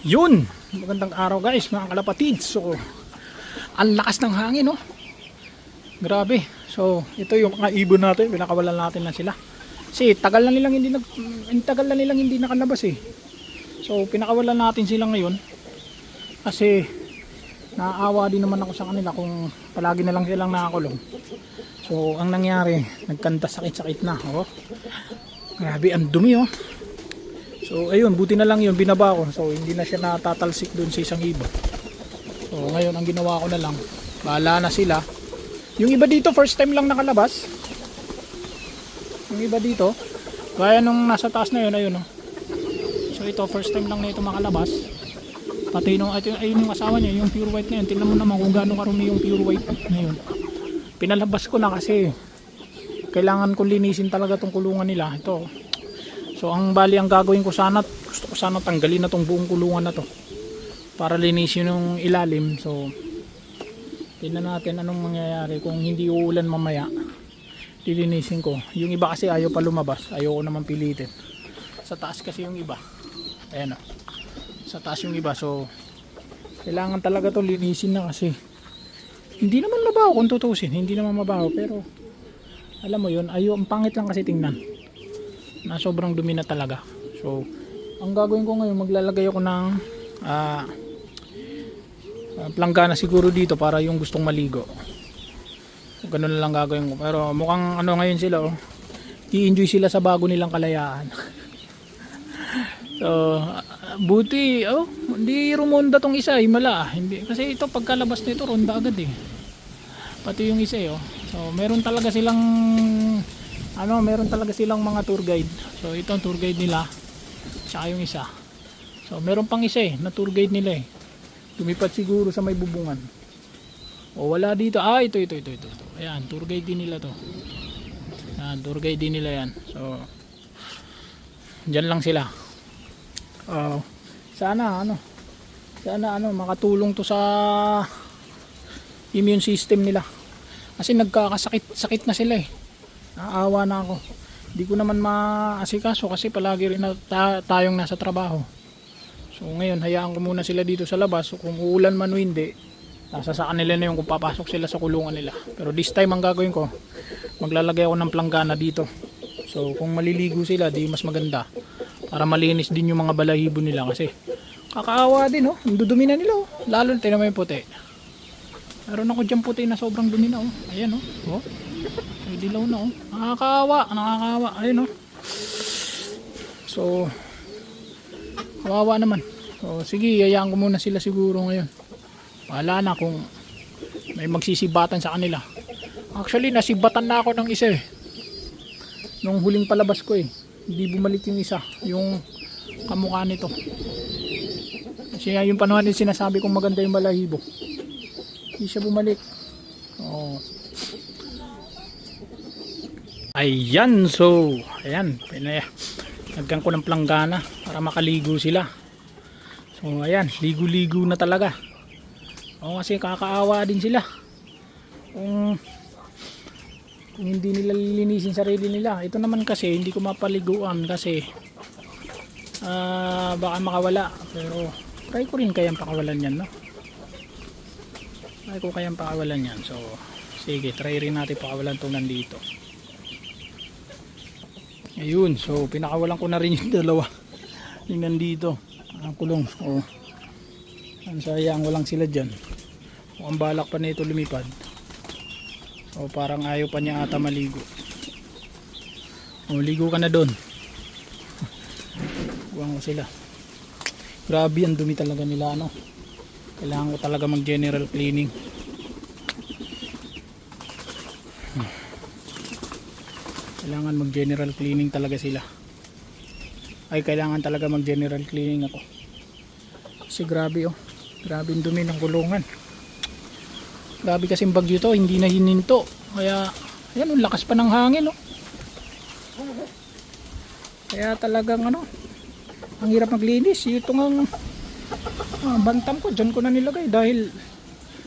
Yun, magandang araw guys mga kalapatids. So, ang lakas ng hangin, no? Grabe. So, ito yung mga ibon natin, pinakawalan natin lang sila. Kasi tagal na nilang hindi nakalabas eh. So, pinakawalan natin sila ngayon. Kasi naaawa din naman ako sa kanila kung palagi na lang silang nakakulong. So, ang nangyari, nagkanta sakit-sakit na, oh. Grabe, ang dumi, oh. So ayun, buti na lang yun, binaba ko. So hindi na siya natatalsik dun sa isang iba. So ngayon ang ginawa ko na lang, bahala na sila. Yung iba dito first time lang nakalabas. Yung iba dito, gaya nung nasa taas na yun, ayun, oh. So ito first time lang na ito makalabas. Pati nung ayun yung asawa niya, yung pure white na yun. Tingnan mo naman kung gaano karumi yung pure white na yun. Pinalabas ko na kasi kailangan ko linisin talaga tong kulungan nila. Ito. So ang bali ang gagawin ko sana, gusto ko sana tanggalin na tong buong kulungan na to para linisin yung ilalim. So tingnan natin anong mangyayari kung hindi uulan mamaya. Lilinisin ko. Yung iba kasi ayaw pa lumabas, ayoko naman pilitin. Sa taas kasi yung iba. Ayan, oh. Sa taas yung iba, so kailangan talaga to linisin na kasi hindi naman mabaho kung tutusin, hindi naman mabaho, pero alam mo yun, ang pangit lang kasi tingnan na sobrang dumi na talaga. So ang gagawin ko ngayon, maglalagay ako ng planggana siguro dito para yung gustong maligo. So, ganun na lang gagawin ko, pero mukhang ano ngayon sila, oh, i-enjoy sila sa bago nilang kalayaan. So buti, oh, hindi rumonda tong isa, himala, hindi, kasi ito pagkalabas nito ronda agad eh, pati yung isa, oh. So meron talaga silang mga tour guide. So ito ang tour guide nila, tsaka yung isa. So meron pang isa eh, na tour guide nila eh. Lumipat siguro sa may bubungan. O wala dito. Ito. Ayan, tour guide din nila to. Ayan, tour guide din nila yan. So dyan lang sila. Sana makatulong to sa immune system nila. Kasi nagkakasakit na sila eh. Naawa na ako. Hindi ko naman maasikaso kasi palagi rin na tayong nasa trabaho. So ngayon hayaan ko muna sila dito sa labas. So kung uulan man o hindi, nasa sa kanila na yung kung papasok sila sa kulungan nila. Pero this time ang gagawin ko, maglalagay ako ng planggana dito. So kung maliligo sila, di mas maganda. Para malinis din yung mga balahibo nila kasi kakaawa din, oh. Ang dudumi na nila, oh. Lalo na tinamay puti. Meron ako dyan puti na sobrang dumi na, oh. Ayan, oh. Oh. May dilaw na, oh. Nakakaawa. Ayun, oh. So kawawa naman. So sige, hayaan ko muna sila siguro ngayon. Wala na kung may magsisibatan sa kanila. Actually nasibatan na ako ng isa eh, nung huling palabas ko eh. Hindi bumalik yung isa, yung kamukha nito. Kasi yung panahon din sinasabi kong maganda yung balahibo, hindi siya bumalik. Ayan, so ayan, nagkan ko ng planggana para makaligo sila. So ayan, ligo-ligo na talaga. Kasi kakaawa din sila kung hindi nila lilinisin sarili nila. Ito naman kasi hindi ko mapaliguan kasi baka makawala, pero try ko rin kayang pakawalan yan, no? Try ko kayang pakawalan yan. So sige, try rin natin pakawalan itong nandito. Ayun, so pinakawalan ko na rin yung dalawa yung nandito ang kulong. Ang sayang, walang sila dyan. Ang balak pa na ito lumipad. O parang ayaw pa niya ata maligo. Ligo ka na doon. Buwan ko sila. Grabe, ang dumi talaga nila, no? Kailangan ko talaga mag general cleaning. Kailangan mag general cleaning talaga sila. Kailangan talaga mag general cleaning ako. Kasi grabe, oh. Grabe yung dumi ng kulungan. Grabe kasing bagyo to, hindi na hininto. Kaya, ayan, ang lakas pa ng hangin, oh. Kaya talagang ang hirap maglinis. Ito nga bantam ko, dyan ko na nilagay. Dahil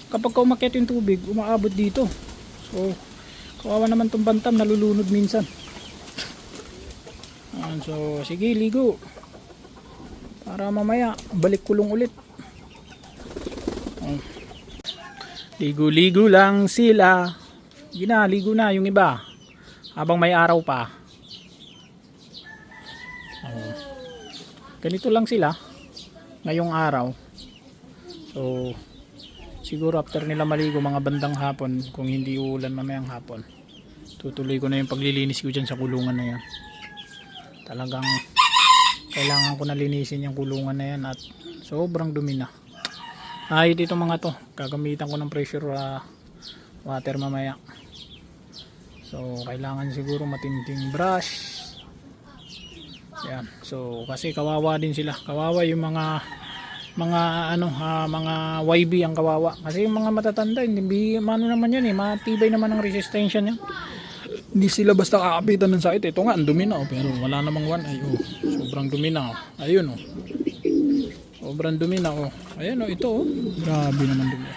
kapag umakyat yung tubig, umaabot dito. So, kawawa naman tong bantam, nalulunod minsan. So, sige, ligo. para mamaya balik kulong ulit. Ligo-ligo lang sila. Ligo na yung iba habang may araw pa. Ganito lang sila ngayong araw. So siguro after nila maligo mga bandang hapon, kung hindi uulan mamayang hapon, tutuloy ko na yung paglilinis ko dyan sa kulungan na yan. Talagang kailangan ko na linisin yung kulungan na yan at sobrang dumi na. Ay dito mga to, gagamitan ko ng pressure water mamaya. So kailangan siguro matinding brush. Yan. So kasi kawawa din sila. Kawawa yung mga YB ang kawawa. Kasi yung mga matatanda, hindi naman yan matibay naman ang resistensya niya. Hindi sila basta kakapitan ng sakit. Ito nga, ang dumi na pero wala namang sobrang dumi na Ayun sobrang dumi na Ayan ito grabe naman dumi.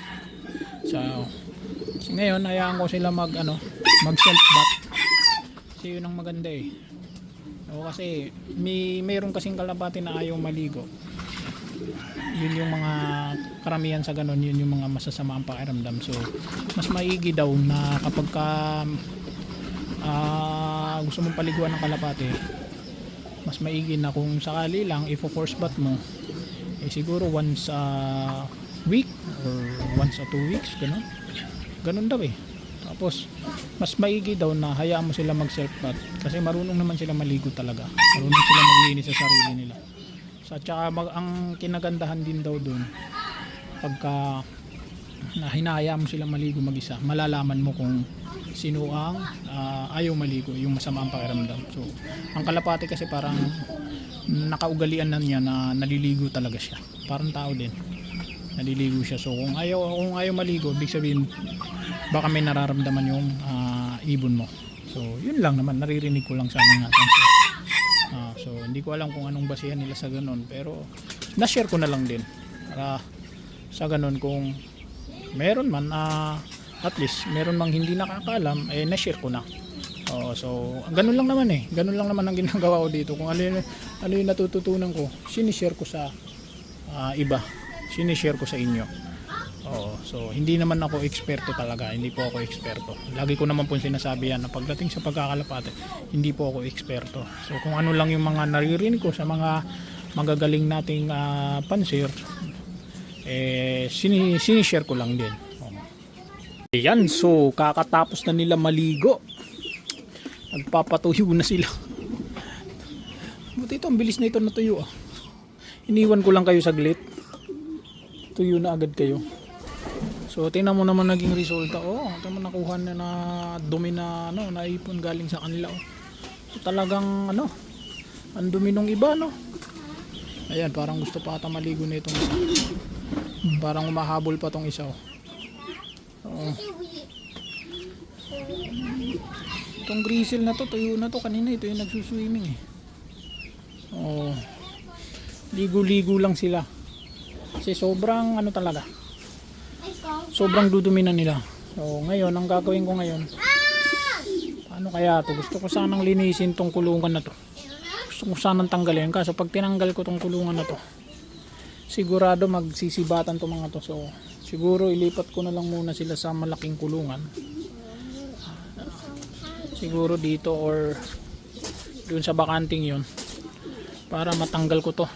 So ngayon, hayaan ko sila mag self bath. Kasi yun ang maganda kasi mayroon kasing kalapati na ayaw maligo. Yun yung mga karamihan sa ganun, yun yung mga masasama ang pakiramdam. So mas maigi daw na kapag gusto mong paliguan ng kalapati, mas maigi na kung sakali lang i-force bath mo, siguro once a week or once a 2 weeks, ganun daw Tapos mas maigi daw na hayaan mo sila mag self bath kasi marunong naman sila maligo talaga, marunong sila maglinis sa sarili nila. So tsaka ang kinagandahan din daw doon, pagka hinahayaan mo sila maligo mag-isa, malalaman mo kung sino ang ayaw maligo, yung masama ang pakiramdam. So ang kalapati kasi parang nakaugalian na niya na naliligo talaga siya, parang tao din, naliligo siya. So kung ayaw maligo, ibig sabihin baka may nararamdaman yung ibon mo. So yun lang naman, naririnig ko lang sa mga so hindi ko alam kung anong basihan nila sa ganun, pero na-share ko na lang din para sa ganun, kung meron man at least meron mang hindi nakakaalam, na-share ko na. So ganun lang naman ganun lang naman ang ginagawa ko dito. Kung ano yung natututunan ko, sinishare ko sa iba, sinishare ko sa inyo. So hindi naman ako eksperto talaga, hindi po ako eksperto. Lagi ko naman po sinasabi yan na pagdating sa pagkakalapate, hindi po ako eksperto. So kung ano lang yung mga naririnig ko sa mga magagaling nating pansir, sinishare ko lang din. Ayan, so kakatapos na nila maligo, nagpapatuyo na sila. Buti ito, ang bilis na ito natuyo Iniwan ko lang kayo saglit, tuyo na agad kayo. So tingnan mo naman naging resulta. Ito mo nakuha na dumi na naipon galing sa kanila. So talagang ang dumi nung iba Ayan, parang gusto pa ata maligo na itong isa. Parang umahabol pa tong isa Itong grizzle na to, tuyo na to kanina. Ito yung nagsuswimming ligo-ligo lang sila. Kasi sobrang talaga, sobrang dudumi na nila. So ngayon, ang gagawin ko ngayon, paano kaya to? Gusto ko sanang linisin tong kulungan na to. Gusto ko sanang tanggalin. Kaso pag tinanggal ko tong kulungan na to, sigurado magsisibatan to mga to. So siguro ilipat ko na lang muna sila sa malaking kulungan. Siguro dito or dun sa bakanting yun, para matanggal ko to.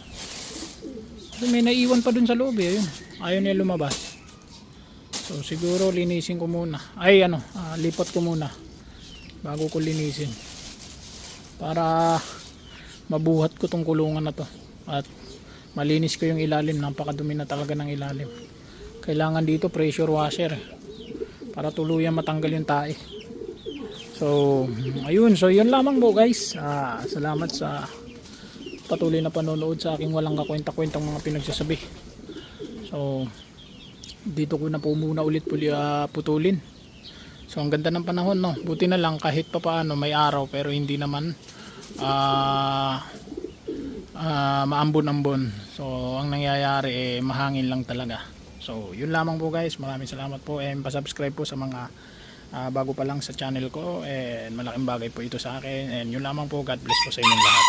So may naiwan pa dun sa loob ayun. Ayaw niya lumabas. So siguro linisin ko muna. Lipat ko muna bago ko linisin. Para mabuhat ko tong kulungan na to. At malinis ko yung ilalim. Napakadumi na talaga ng ilalim. Kailangan dito pressure washer para tuluyan matanggal yung tae. So ayun. So yun lamang po guys. Salamat sa patuloy na panonood sa aking walang kakwenta-kwentang mga pinagsasabi. So dito ko na po muna ulit putulin. So ang ganda ng panahon buti na lang kahit pa paano may araw, pero hindi naman maambon-ambon. So ang nangyayari mahangin lang talaga. So yun lamang po guys, maraming salamat po, and pa-subscribe po sa mga bago pa lang sa channel ko, and malaking bagay po ito sa akin. And yun lamang po, God bless po sa inyong lahat.